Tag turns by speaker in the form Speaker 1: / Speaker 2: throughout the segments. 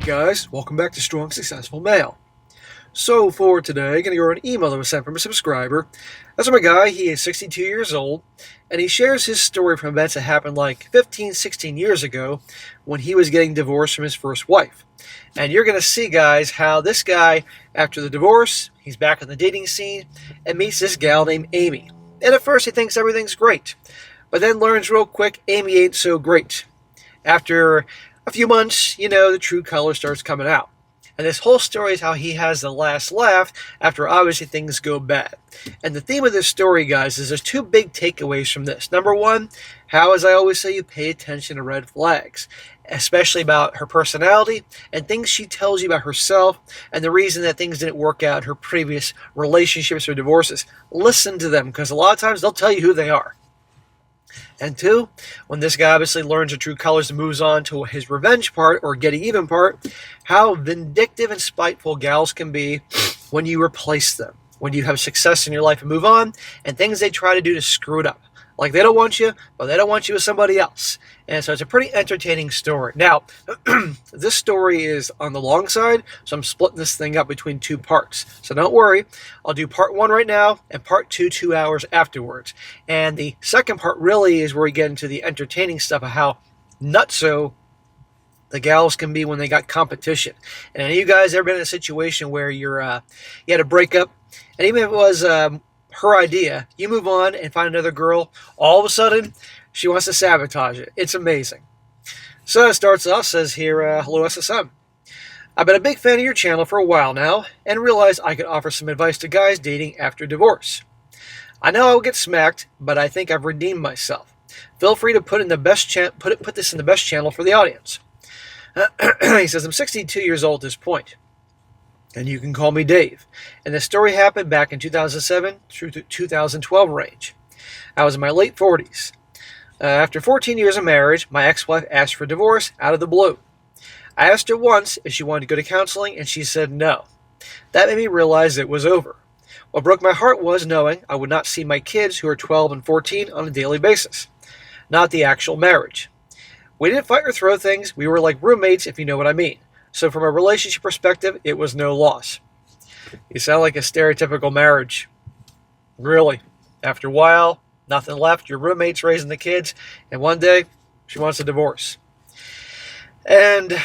Speaker 1: guys, welcome back to Strong Successful Mail. So for today, I'm going to go over an email that was sent from a subscriber. That's from a guy, he is 62 years old, and he shares his story from events that happened like 15, 16 years ago when he was getting divorced from his first wife. And you're going to see, guys, how this guy, after the divorce, he's back on the dating scene and meets this gal named Amy. And at first he thinks everything's great, but then learns real quick Amy ain't so great. After a few months, the true color starts coming out. And this whole story is how he has the last laugh after obviously things go bad. And the theme of this story, guys, is there's two big takeaways from this. Number one, how, as I always say, you pay attention to red flags, especially about her personality and things she tells you about herself and the reason that things didn't work out in her previous relationships or divorces. Listen to them, because a lot of times they'll tell you who they are. And two, when this guy obviously learns the true colors and moves on to his revenge part, or getting even part, how vindictive and spiteful gals can be when you replace them, when you have success in your life and move on, and things they try to do to screw it up. Like they don't want you, but they don't want you with somebody else. And so it's a pretty entertaining story. Now, this story is on the long side, so I'm splitting this thing up between two parts. So don't worry, I'll do part one right now and part two 2 hours afterwards. And the second part really is where we get into the entertaining stuff of how nutso the gals can be when they got competition. And any of you guys ever been in a situation where you had a breakup, and even if it was her idea, you move on and find another girl, all of a sudden she wants to sabotage it. It's amazing. So it starts off, says here, hello SSM. I've been a big fan of your channel for a while now and realized I could offer some advice to guys dating after divorce. I know I will get smacked, but I think I've redeemed myself. Feel free to put this in the best channel for the audience. He says, I'm 62 years old at this point, and you can call me Dave. And this story happened back in 2007 through 2012 range. I was in my late 40s. After 14 years of marriage, my ex-wife asked for divorce out of the blue. I asked her once if she wanted to go to counseling, and she said no. That made me realize it was over. What broke my heart was knowing I would not see my kids, who are 12 and 14, on a daily basis. Not the actual marriage. We didn't fight or throw things. We were like roommates, if you know what I mean. So from a relationship perspective, it was no loss. You sound like a stereotypical marriage. Really. After a while, nothing left. Your roommate's raising the kids, and one day, she wants a divorce. And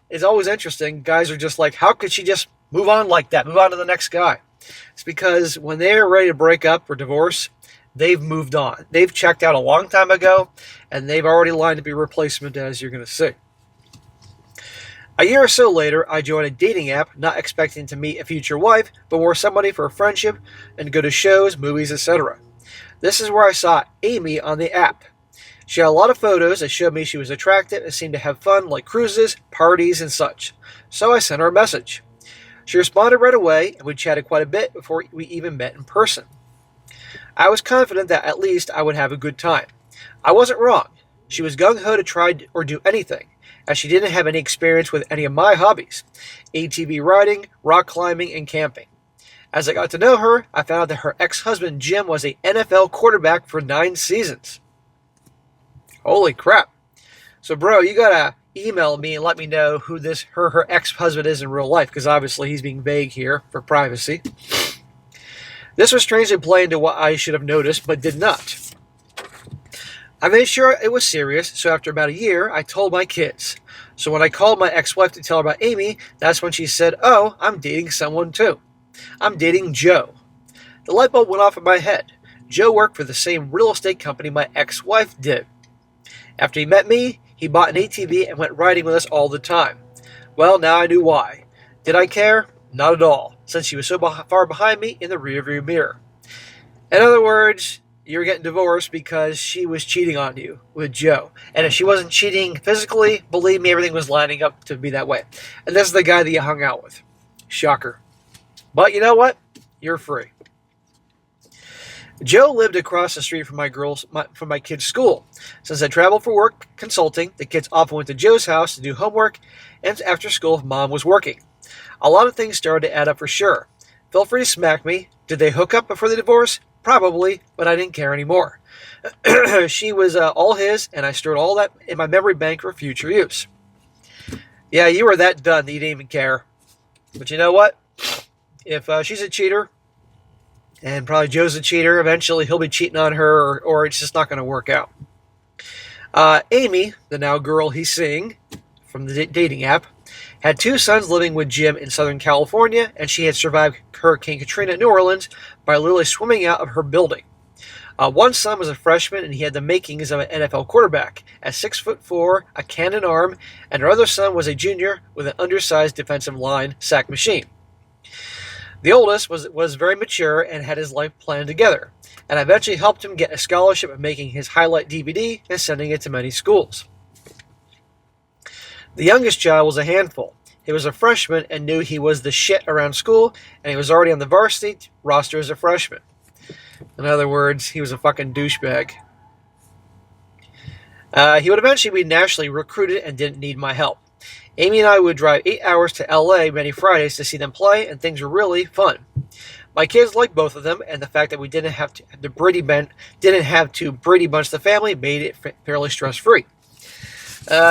Speaker 1: it's always interesting. Guys are just like, how could she just move on like that? Move on to the next guy. It's because when they're ready to break up or divorce, they've moved on. They've checked out a long time ago, and they've already lined up a replacement, as you're going to see. A year or so later, I joined a dating app, not expecting to meet a future wife, but more somebody for a friendship and go to shows, movies, etc. This is where I saw Amy on the app. She had a lot of photos that showed me she was attractive and seemed to have fun, like cruises, parties, and such. So I sent her a message. She responded right away, and we chatted quite a bit before we even met in person. I was confident that at least I would have a good time. I wasn't wrong. She was gung-ho to try or do anything, as she didn't have any experience with any of my hobbies: ATV riding, rock climbing, and camping. As I got to know her, I found out that her ex-husband Jim was an NFL quarterback for 9 seasons. Holy crap. So bro, you gotta email me and let me know who her ex-husband is in real life, because obviously he's being vague here for privacy. This was strangely playing into what I should have noticed, but did not. I made sure it was serious, so after about a year, I told my kids. So when I called my ex-wife to tell her about Amy, that's when she said, oh, I'm dating someone too. I'm dating Joe. The light bulb went off in my head. Joe worked for the same real estate company my ex-wife did. After he met me, he bought an ATV and went riding with us all the time. Well, now I knew why. Did I care? Not at all, since she was so far behind me in the rearview mirror. In other words, you were getting divorced because she was cheating on you with Joe. And if she wasn't cheating physically, believe me, everything was lining up to be that way. And this is the guy that you hung out with. Shocker. But you know what? You're free. Joe lived across the street from my kids' school. Since I traveled for work consulting, the kids often went to Joe's house to do homework and after school if Mom was working. A lot of things started to add up for sure. Feel free to smack me. Did they hook up before the divorce? Probably, but I didn't care anymore. She was all his, and I stored all that in my memory bank for future use. Yeah, you were that done that you didn't even care. But you know what? If she's a cheater, and probably Joe's a cheater, eventually he'll be cheating on her, or it's just not going to work out. Amy, the now girl he's seeing from the dating app, had two sons living with Jim in Southern California, and she had survived Hurricane Katrina in New Orleans by literally swimming out of her building. One son was a freshman, and he had the makings of an NFL quarterback. At 6'4", a cannon arm, and her other son was a junior with an undersized defensive line sack machine. The oldest was very mature and had his life planned together, and I eventually helped him get a scholarship of making his highlight DVD and sending it to many schools. The youngest child was a handful. He was a freshman and knew he was the shit around school, and he was already on the varsity roster as a freshman. In other words, he was a fucking douchebag. He would eventually be nationally recruited and didn't need my help. Amy and I would drive 8 hours to LA many Fridays to see them play, and things were really fun. My kids liked both of them, and the fact that we didn't have to Brady Bunch the family made it fairly stress-free.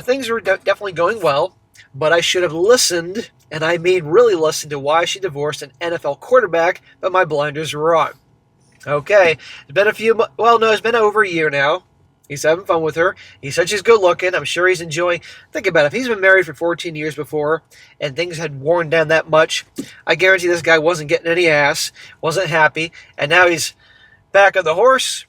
Speaker 1: Things were definitely going well, but I should have listened, and I mean really listened to why she divorced an NFL quarterback, but my blinders were on. Okay, it's been over a year now. He's having fun with her. He said she's good looking. I'm sure he's enjoying. Think about it. If he's been married for 14 years before and things had worn down that much, I guarantee this guy wasn't getting any ass, wasn't happy, and now he's back on the horse,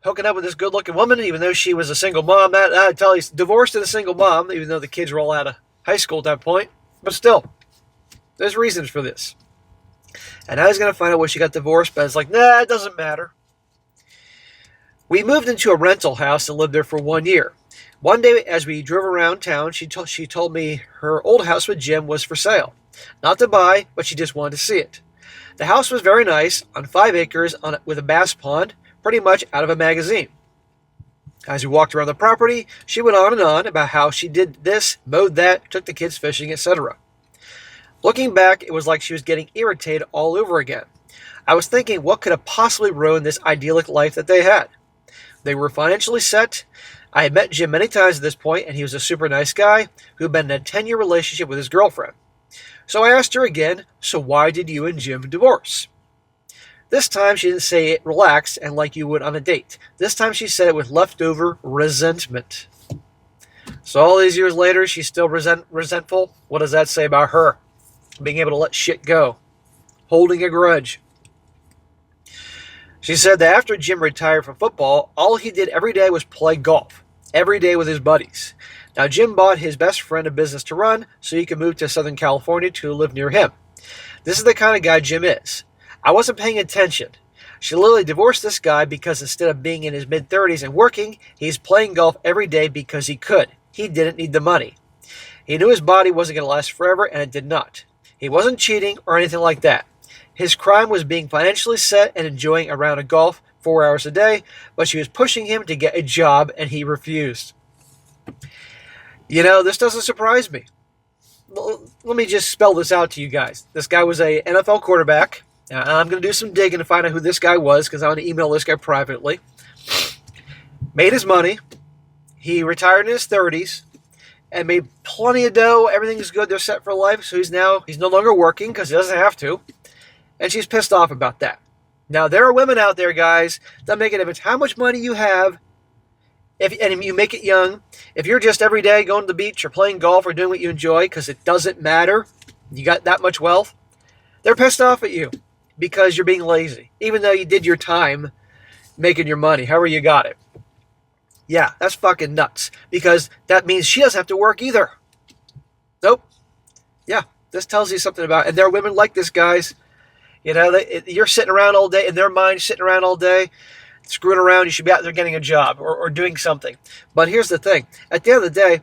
Speaker 1: hooking up with this good looking woman, even though she was a single mom. I tell you, he's divorced and a single mom, even though the kids were all out of high school at that point. But still, there's reasons for this. And now he's going to find out why she got divorced, but it's like, nah, it doesn't matter. We moved into a rental house and lived there for 1 year. One day, as we drove around town, she told me her old house with Jim was for sale. Not to buy, but she just wanted to see it. The house was very nice, on 5 acres with a bass pond, pretty much out of a magazine. As we walked around the property, she went on and on about how she did this, mowed that, took the kids fishing, etc. Looking back, it was like she was getting irritated all over again. I was thinking, what could have possibly ruined this idyllic life that they had? They were financially set. I had met Jim many times at this point, and he was a super nice guy who had been in a 10-year relationship with his girlfriend. So I asked her again, so why did you and Jim divorce? This time she didn't say it relaxed and like you would on a date. This time she said it with leftover resentment. So all these years later, she's still resentful? What does that say about her? Being able to let shit go. Holding a grudge. She said that after Jim retired from football, all he did every day was play golf. Every day with his buddies. Now, Jim bought his best friend a business to run so he could move to Southern California to live near him. This is the kind of guy Jim is. I wasn't paying attention. She literally divorced this guy because instead of being in his mid-30s and working, he's playing golf every day because he could. He didn't need the money. He knew his body wasn't going to last forever, and it did not. He wasn't cheating or anything like that. His crime was being financially set and enjoying a round of golf 4 hours a day, but she was pushing him to get a job, and he refused. You know, this doesn't surprise me. Let me just spell this out to you guys. This guy was a NFL quarterback. Now, I'm going to do some digging to find out who this guy was because I want to email this guy privately. Made his money. He retired in his 30s and made plenty of dough. Everything's good. They're set for life. So he's no longer working because he doesn't have to. And she's pissed off about that. Now, there are women out there, guys, that make a difference. How much money you have, and you make it young. If you're just every day going to the beach or playing golf or doing what you enjoy because it doesn't matter, you got that much wealth, they're pissed off at you because you're being lazy, even though you did your time making your money, however you got it. Yeah, that's fucking nuts because that means she doesn't have to work either. Nope. Yeah, this tells you something about it. And there are women like this, guys. You know, you're sitting around all day, in their mind, sitting around all day, screwing around. You should be out there getting a job or doing something. But here's the thing. At the end of the day,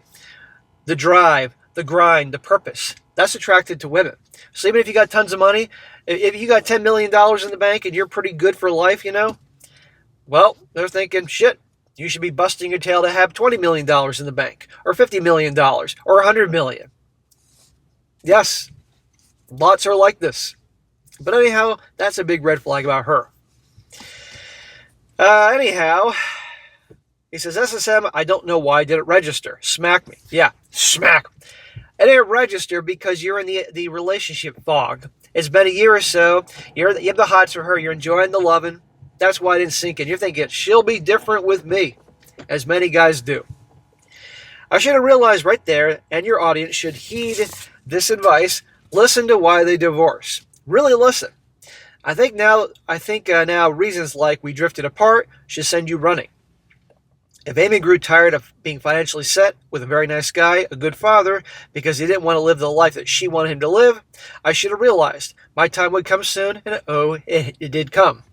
Speaker 1: the drive, the grind, the purpose, that's attracted to women. So even if you got tons of money, if you got $10 million in the bank and you're pretty good for life, you know, well, they're thinking, shit, you should be busting your tail to have $20 million in the bank or $50 million or $100 million. Yes, lots are like this. But anyhow, that's a big red flag about her. Anyhow, he says, SSM, I don't know why I didn't register. Smack me. Yeah, smack. It didn't register because you're in the relationship fog. It's been a year or so. You have the hots for her. You're enjoying the loving. That's why it didn't sink in. You're thinking, she'll be different with me, as many guys do. I should have realized right there, and your audience should heed this advice. Listen to why they divorce. Really listen. I think now reasons like we drifted apart should send you running. If Amy grew tired of being financially set with a very nice guy, a good father, because he didn't want to live the life that she wanted him to live, I should have realized my time would come soon, and it did come.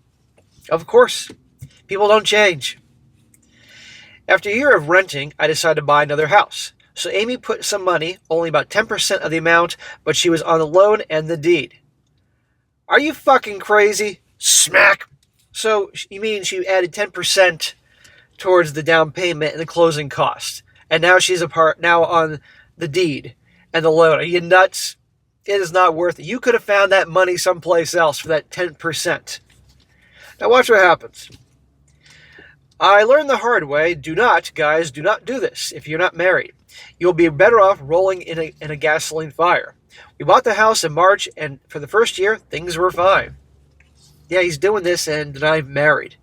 Speaker 1: Of course, people don't change. After a year of renting, I decided to buy another house. So Amy put some money, only about 10% of the amount, but she was on the loan and the deed. Are you fucking crazy? Smack! So, you mean she added 10% towards the down payment and the closing costs, and now she's now on the deed and the loan? Are you nuts? It is not worth it. You could have found that money someplace else for that 10%. Now watch what happens. I learned the hard way. Do not do this if you're not married. You'll be better off rolling in a gasoline fire. We bought the house in March, and for the first year, things were fine. Yeah, he's doing this, and I'm married.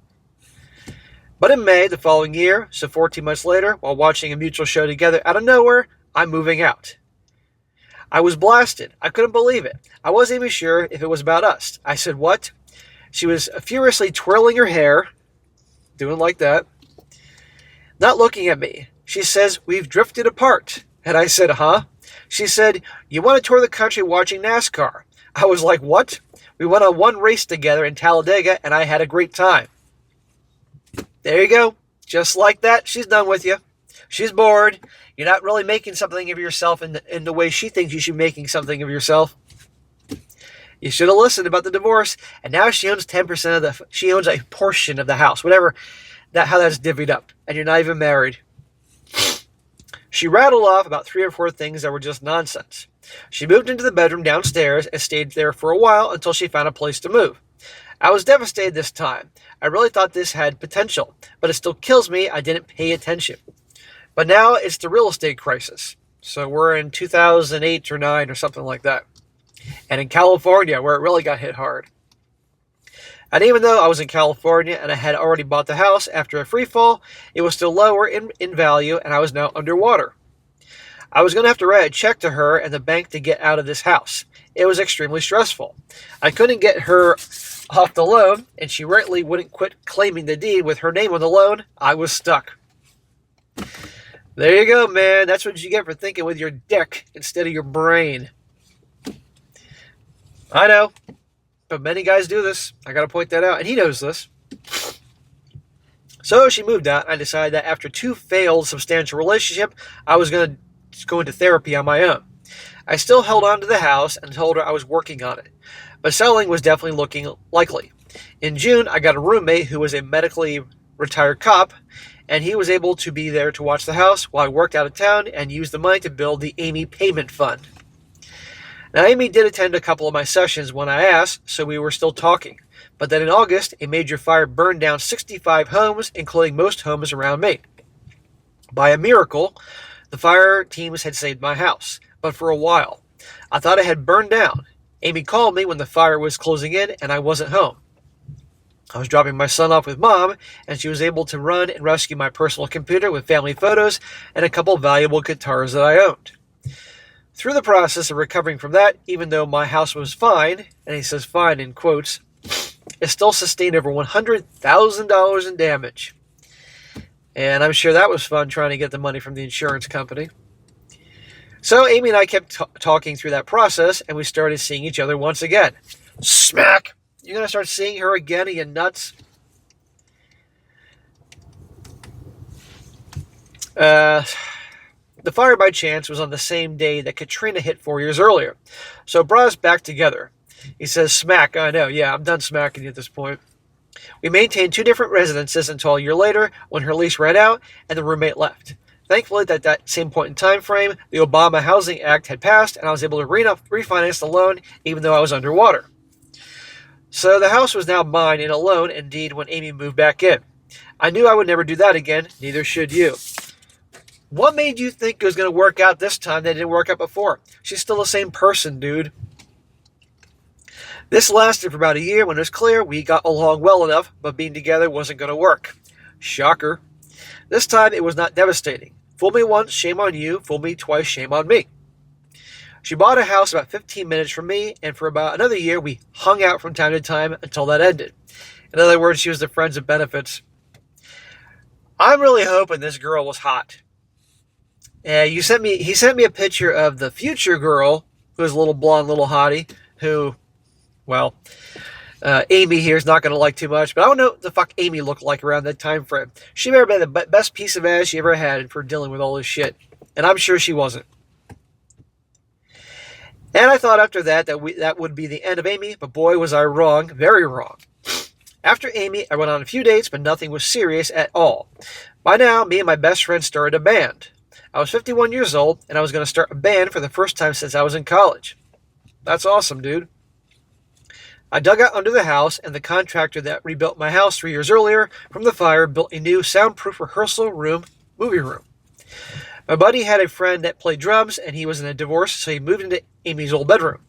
Speaker 1: But in May, the following year, so 14 months later, while watching a mutual show together, out of nowhere, I'm moving out. I was blasted. I couldn't believe it. I wasn't even sure if it was about us. I said, what? She was furiously twirling her hair, doing like that, not looking at me. She says, we've drifted apart. And I said, huh? She said, you want to tour the country watching NASCAR. I was like, what? We went on one race together in Talladega, and I had a great time. There you go. Just like that, she's done with you. She's bored. You're not really making something of yourself in the way she thinks you should be making something of yourself. You should have listened about the divorce, and now she owns 10% she owns a portion of the house, whatever, how that's divvied up, and you're not even married. She rattled off about 3 or 4 things that were just nonsense. She moved into the bedroom downstairs and stayed there for a while until she found a place to move. I was devastated this time. I really thought this had potential, but it still kills me I didn't pay attention. But now it's the real estate crisis. So we're in 2008 or 9 or something like that. And in California, where it really got hit hard. And even though I was in California and I had already bought the house after a free fall, it was still lower in value, and I was now underwater. I was going to have to write a check to her and the bank to get out of this house. It was extremely stressful. I couldn't get her off the loan, and she rightly wouldn't quit claiming the deed with her name on the loan. I was stuck. There you go, man. That's what you get for thinking with your dick instead of your brain. I know, but many guys do this. I got to point that out, and he knows this. So she moved out, and I decided that after 2 failed substantial relationships, I was going to go into therapy on my own. I still held on to the house and told her I was working on it, but selling was definitely looking likely. In June, I got a roommate who was a medically retired cop, and he was able to be there to watch the house while I worked out of town and used the money to build the Amy Payment Fund. Now, Amy did attend a couple of my sessions when I asked, so we were still talking. But then in August, a major fire burned down 65 homes, including most homes around me. By a miracle, the fire teams had saved my house, but for a while. I thought it had burned down. Amy called me when the fire was closing in and I wasn't home. I was dropping my son off with Mom, and she was able to run and rescue my personal computer with family photos and a couple valuable guitars that I owned. Through the process of recovering from that, even though my house was fine, and he says fine in quotes, it still sustained over $100,000 in damage. And I'm sure that was fun trying to get the money from the insurance company. So Amy and I kept talking through that process, and we started seeing each other once again. Smack! You're going to start seeing her again, are you nuts? The fire by chance was on the same day that Katrina hit 4 years earlier, so it brought us back together. He says, smack, I know, yeah, I'm done smacking you at this point. We maintained 2 different residences until a year later when her lease ran out and the roommate left. Thankfully, at that same point in time frame, the Obama Housing Act had passed and I was able to refinance the loan even though I was underwater. So the house was now mine in a loan indeed when Amy moved back in. I knew I would never do that again, neither should you. What made you think it was going to work out this time that didn't work out before? She's still the same person, dude. This lasted for about a year when it was clear we got along well enough, but being together wasn't going to work. Shocker. This time it was not devastating. Fool me once, shame on you. Fool me twice, shame on me. She bought a house about 15 minutes from me, and for about another year we hung out from time to time until that ended. In other words, she was the friends of benefits. I'm really hoping this girl was hot. He sent me a picture of the future girl, who was a little blonde, little hottie, who, well, Amy here is not going to like too much, but I don't know what the fuck Amy looked like around that time frame. She may have been the best piece of ass she ever had for dealing with all this shit, and I'm sure she wasn't. And I thought after that that would be the end of Amy, but boy was I wrong, very wrong. After Amy, I went on a few dates, but nothing was serious at all. By now, me and my best friend started a band. I was 51 years old, and I was going to start a band for the first time since I was in college. That's awesome, dude. I dug out under the house, and the contractor that rebuilt my house 3 years earlier from the fire built a new soundproof rehearsal room, movie room. My buddy had a friend that played drums, and he was in a divorce, so he moved into Amy's old bedroom.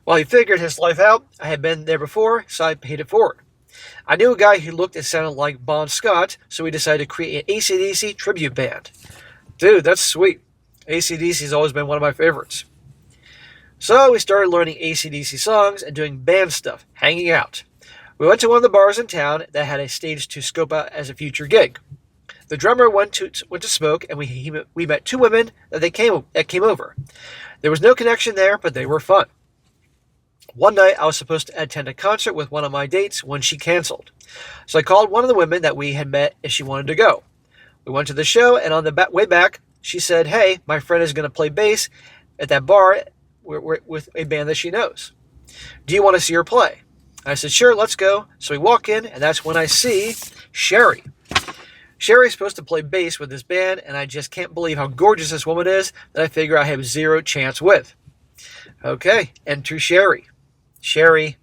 Speaker 1: While he figured his life out, I had been there before, so I paid it forward. I knew a guy who looked and sounded like Bon Scott, so we decided to create an AC/DC tribute band. Dude, that's sweet. AC/DC's always been one of my favorites. So we started learning AC/DC songs and doing band stuff, hanging out. We went to one of the bars in town that had a stage to scope out as a future gig. The drummer went to smoke, and we met two women that came over. There was no connection there, but they were fun. One night, I was supposed to attend a concert with one of my dates when she canceled. So I called one of the women that we had met if she wanted to go. We went to the show, and on the way back, she said, "Hey, my friend is going to play bass at that bar with a band that she knows. Do you want to see her play?" I said, "Sure, let's go." So we walk in, and that's when I see Sherry. Sherry's supposed to play bass with this band, and I just can't believe how gorgeous this woman is that I figure I have zero chance with. Okay, enter Sherry. Sherry,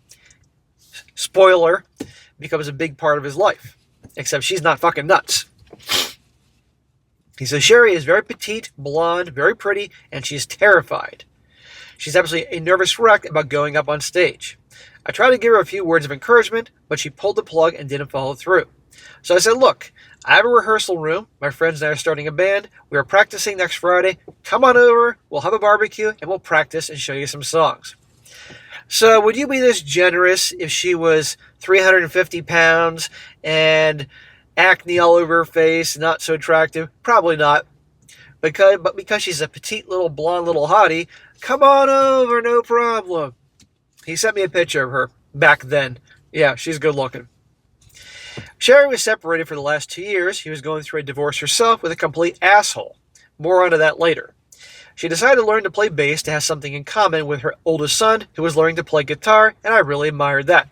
Speaker 1: spoiler, becomes a big part of his life. Except she's not fucking nuts. He says Sherry is very petite, blonde, very pretty, and she's terrified. She's absolutely a nervous wreck about going up on stage. I tried to give her a few words of encouragement, but she pulled the plug and didn't follow through. So I said, "Look, I have a rehearsal room. My friends and I are starting a band. We are practicing next Friday. Come on over, we'll have a barbecue, and we'll practice and show you some songs." So would you be this generous if she was 350 pounds and acne all over her face, not so attractive? Probably not. But because she's a petite little blonde little hottie, come on over, no problem. He sent me a picture of her back then. Yeah, she's good looking. Sherry was separated for the last 2 years. She was going through a divorce herself with a complete asshole. More onto that later. She decided to learn to play bass to have something in common with her oldest son, who was learning to play guitar, and I really admired that.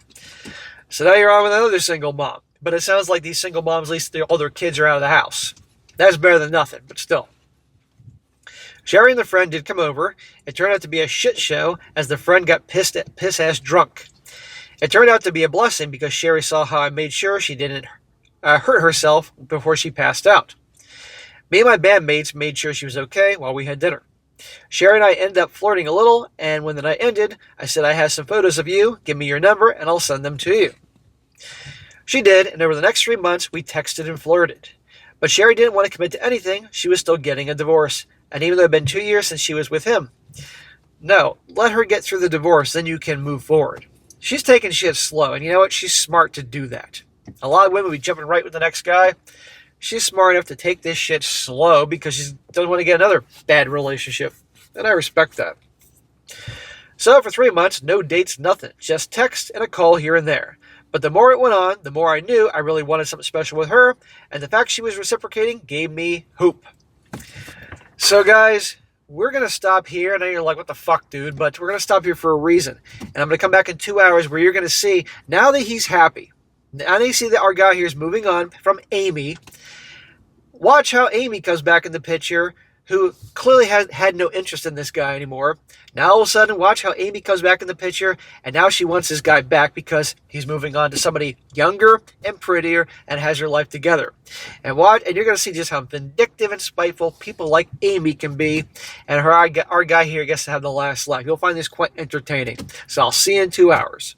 Speaker 1: So now you're on with another single mom. But it sounds like these single moms, at least all their kids are out of the house. That's better than nothing, but still. Sherry and the friend did come over. It turned out to be a shit show as the friend got piss-ass drunk. It turned out to be a blessing because Sherry saw how I made sure she didn't hurt herself before she passed out. Me and my bandmates made sure she was okay while we had dinner. Sherry and I ended up flirting a little, and when the night ended, I said, "I have some photos of you. Give me your number, and I'll send them to you." She did, and over the next 3 months, we texted and flirted. But Sherry didn't want to commit to anything. She was still getting a divorce, and even though it had been 2 years since she was with him. No, let her get through the divorce, then you can move forward. She's taking shit slow, and you know what? She's smart to do that. A lot of women will be jumping right with the next guy. She's smart enough to take this shit slow because she doesn't want to get another bad relationship. And I respect that. So for 3 months, no dates, nothing. Just text and a call here and there. But the more it went on, the more I knew I really wanted something special with her. And the fact she was reciprocating gave me hope. So guys, we're going to stop here. I know you're like, what the fuck, dude? But we're going to stop here for a reason. And I'm going to come back in 2 hours where you're going to see, now that he's happy, now that you see that our guy here is moving on from Amy, watch how Amy comes back in the picture, who clearly had no interest in this guy anymore. Now all of a sudden, watch how Amy comes back in the picture, and now she wants this guy back because he's moving on to somebody younger and prettier and has her life together. And you're going to see just how vindictive and spiteful people like Amy can be, and our guy here gets to have the last laugh. You'll find this quite entertaining. So I'll see you in 2 hours.